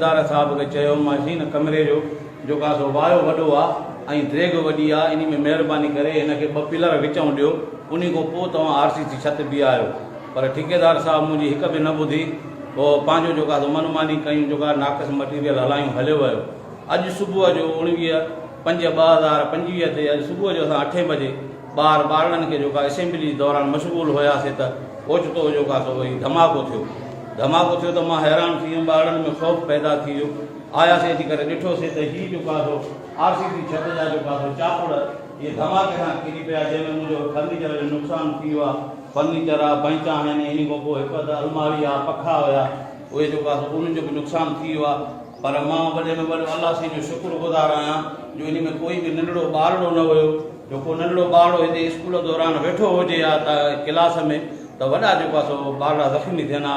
दार साहब खे चयो मां हिन कमरे जो जेको आहे सो वायो वॾो आहे ऐं द्रेग वॾी आहे, इन में महिरबानी करे हिनखे 2 पिलर विचूं ॾियो, उन खां पोइ तव्हां RCC छित बीहारियो। पर ठेकेदार साहब मुंहिंजी हिक बि न ॿुधी, पोइ पंहिंजो जेको आहे मनमानी कयूं, जेको आहे नाक़स मटीरियल हलायूं, हलियो वियो। अॼु सुबुह जो 19/5/2025 ते अॼु सुबुह जो असां 8 बजे ॿारनि खे जेको आहे असेंबली दौरान मशगूल हुयासीं त ओचितो जेको आहे सो वरी धमाको थियो त मां हैरान थी वियुमि, ॿारनि में ख़ौफ़ पैदा थी वियो। आयासीं अची करे ॾिठोसीं त हीअ जेको आहे सो RCC छित जा जेको आहे सो चापड़ इहे धमाके सां किरी पिया, जंहिंमें मुंहिंजो फर्नीचर जो नुक़सानु थी वियो आहे। फर्नीचर आहे, बैंचा आहिनि, इन खां पोइ हिकु अधु अलमारी आहे, पखा हुया, उहे जेको आहे सो उन्हनि जो बि नुक़सानु थी वियो आहे। पर मां वॾे में वॾो अलाह साईं जो शुक्रगुज़ार आहियां जो इन में कोई बि नंढड़ो ॿारड़ो न हुयो। जेको नंढड़ो ॿारड़ो हिते स्कूल दौरान वेठो हुजे या त क्लास में, त वॾा जेको आहे सो ॿारड़ा ज़ख़्मी थियनि हा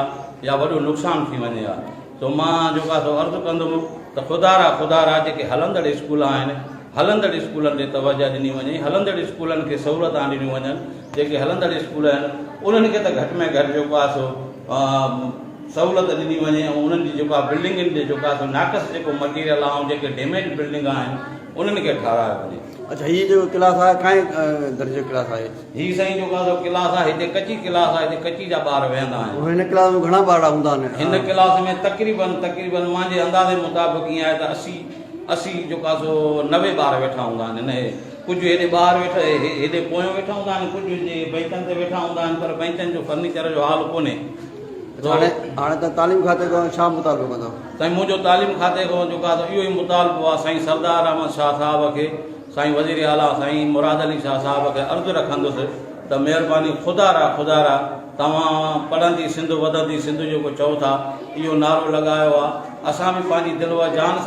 या वॾो नुक़सानु थी वञे हा। तो मां जेको आहे सो अर्ज़ु कंदुमि त ख़ुदारा जेके हलंदड़ स्कूल आहिनि, हलंदड़ स्कूलनि ते तवजह ॾिनी वञे, हलंदड़ स्कूलनि खे सहूलियतां ॾिनियूं वञनि। जेके हलंदड़ स्कूल आहिनि उन्हनि खे त घटि में घटि जेको आहे सो सहूलियत ॾिनी वञे, ऐं उन्हनि जी जेको आहे बिल्डिंगुनि ते जेको आहे सो नाक़स जेको मटीरियल आहे ऐं जेके डैमेज बिल्डिंग आहिनि उन्हनि खे ठारायो वञे। अच्छा, हीअ जेको क्लास आहे काएं दर्जे क्लास आहे? हीअ साईं जेको आहे सो क्लास आहे, हिते कची क्लास आहे, हिते कची जा ॿार वेहंदा आहिनि। हिन क्लास में घणा ॿार हूंदा आहिनि? हिन क्लास में तक़रीबन मुंहिंजे अंदाज़े मुताबिक़ ईअं आहे त 80 जेको आहे सो 90 ॿार वेठा हूंदा आहिनि। हिन कुझु हेॾे ॿार वेठा, हेॾे पोयों वेठा हूंदा आहिनि, कुझु जे बैंचनि ते वेठा हूंदा आहिनि, पर बैंचनि जो फर्नीचर जो हाल कोन्हे। हाणे त तालीम खाते खां छा मुतालबो कंदो? साईं मुंहिंजो तालीम खाते खां जेको आहे इहो ई मुतालबो आहे साईं सरदार अहमद शाह साहब खे, साईं वज़ीर आला साईं मुराद अली शाह साहब खे अर्ज़ु रखंदुसि त महिरबानी ख़ुदारा तव्हां पढ़ंदी सिंध वधंदी सिंध जेको चओ था, इहो नारो लॻायो आहे। असां बि पंहिंजी दिलि व जान